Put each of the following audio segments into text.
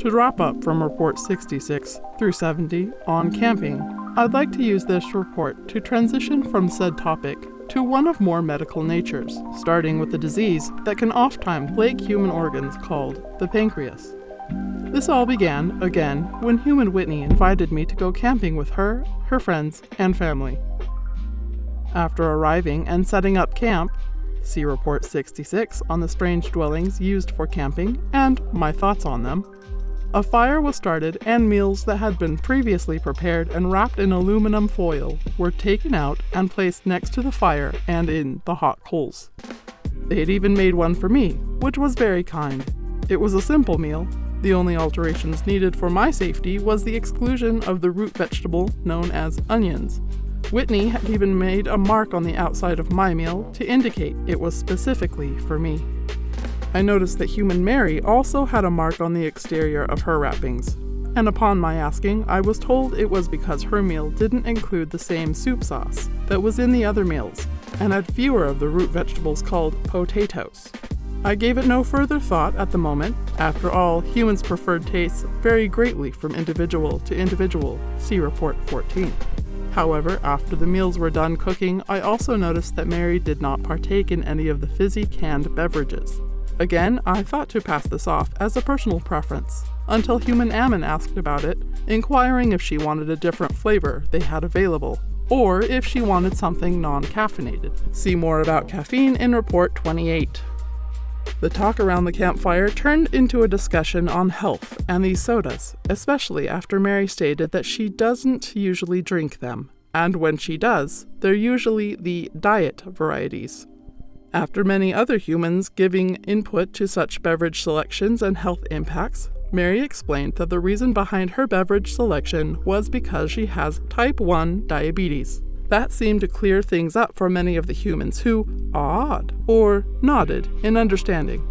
To wrap up from Report 66 through 70 on camping, I'd like to use this report to transition from said topic to one of more medical natures, starting with a disease that can oftentimes plague human organs called the pancreas. This all began, again, when human Whitney invited me to go camping with her friends, and family. After arriving and setting up camp, see Report 66 on the strange dwellings used for camping and my thoughts on them, a fire was started and meals that had been previously prepared and wrapped in aluminum foil were taken out and placed next to the fire and in the hot coals. They had even made one for me, which was very kind. It was a simple meal. The only alterations needed for my safety was the exclusion of the root vegetable known as onions. Whitney had even made a mark on the outside of my meal to indicate it was specifically for me. I noticed that human Mary also had a mark on the exterior of her wrappings, and upon my asking, I was told it was because her meal didn't include the same soup sauce that was in the other meals, and had fewer of the root vegetables called potatoes. I gave it no further thought at the moment. After all, humans' preferred tastes vary greatly from individual to individual, see Report 14. However, after the meals were done cooking, I also noticed that Mary did not partake in any of the fizzy canned beverages. Again, I thought to pass this off as a personal preference, until human Ammon asked about it, inquiring if she wanted a different flavor they had available, or if she wanted something non-caffeinated. See more about caffeine in Report 28. The talk around the campfire turned into a discussion on health and these sodas, especially after Mary stated that she doesn't usually drink them, and when she does, they're usually the diet varieties. After many other humans giving input to such beverage selections and health impacts, Mary explained that the reason behind her beverage selection was because she has type 1 diabetes. That seemed to clear things up for many of the humans who awed or nodded in understanding.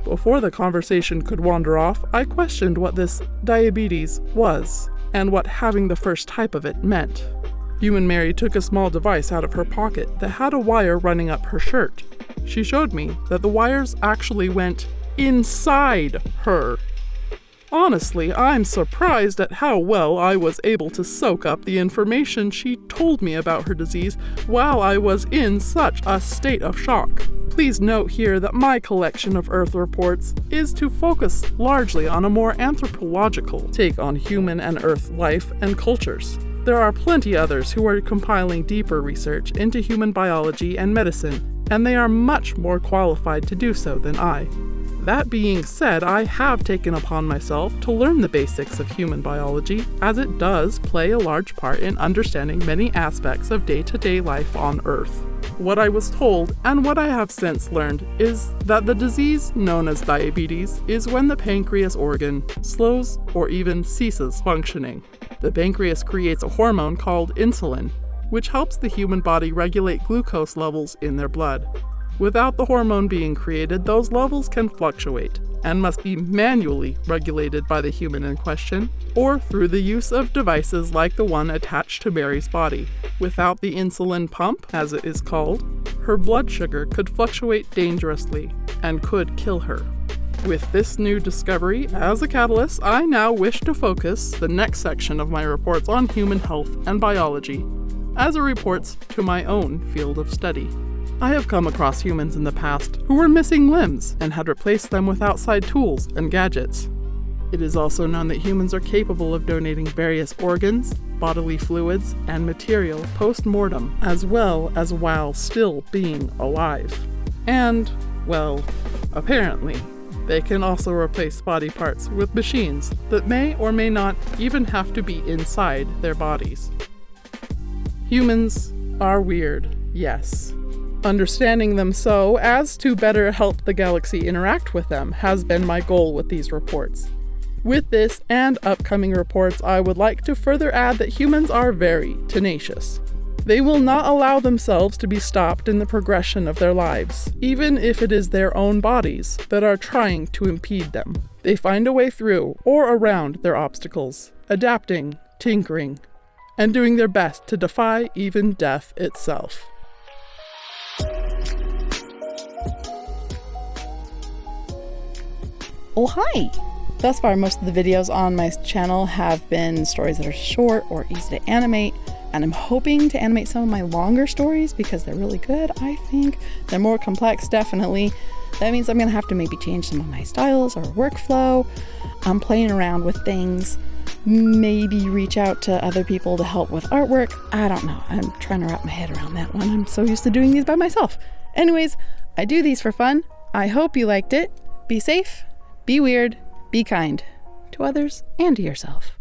Before the conversation could wander off, I questioned what this diabetes was and what having the first type of it meant. Human Mary took a small device out of her pocket that had a wire running up her shirt. She showed me that the wires actually went inside her. Honestly, I'm surprised at how well I was able to soak up the information she told me about her disease while I was in such a state of shock. Please note here that my collection of Earth reports is to focus largely on a more anthropological take on human and Earth life and cultures. There are plenty others who are compiling deeper research into human biology and medicine, and they are much more qualified to do so than I. That being said, I have taken upon myself to learn the basics of human biology, as it does play a large part in understanding many aspects of day-to-day life on Earth. What I was told, and what I have since learned, is that the disease known as diabetes is when the pancreas organ slows or even ceases functioning. The pancreas creates a hormone called insulin, which helps the human body regulate glucose levels in their blood. Without the hormone being created, those levels can fluctuate and must be manually regulated by the human in question, or through the use of devices like the one attached to Mary's body. Without the insulin pump, as it is called, her blood sugar could fluctuate dangerously and could kill her. With this new discovery as a catalyst, I now wish to focus the next section of my reports on human health and biology, as it reports to my own field of study. I have come across humans in the past who were missing limbs and had replaced them with outside tools and gadgets. It is also known that humans are capable of donating various organs, bodily fluids, and material post-mortem, as well as while still being alive. And, well, apparently, they can also replace body parts with machines that may or may not even have to be inside their bodies. Humans are weird, yes. Understanding them so as to better help the galaxy interact with them has been my goal with these reports. With this and upcoming reports, I would like to further add that humans are very tenacious. They will not allow themselves to be stopped in the progression of their lives, even if it is their own bodies that are trying to impede them. They find a way through or around their obstacles, adapting, tinkering, and doing their best to defy even death itself. Oh, hi! Thus far, most of the videos on my channel have been stories that are short or easy to animate, and I'm hoping to animate some of my longer stories because they're really good, I think. They're more complex, definitely. That means I'm gonna have to maybe change some of my styles or workflow. I'm playing around with things. Maybe reach out to other people to help with artwork. I don't know. I'm trying to wrap my head around that one. I'm so used to doing these by myself. Anyways, I do these for fun. I hope you liked it. Be safe, be weird, be kind to others and to yourself.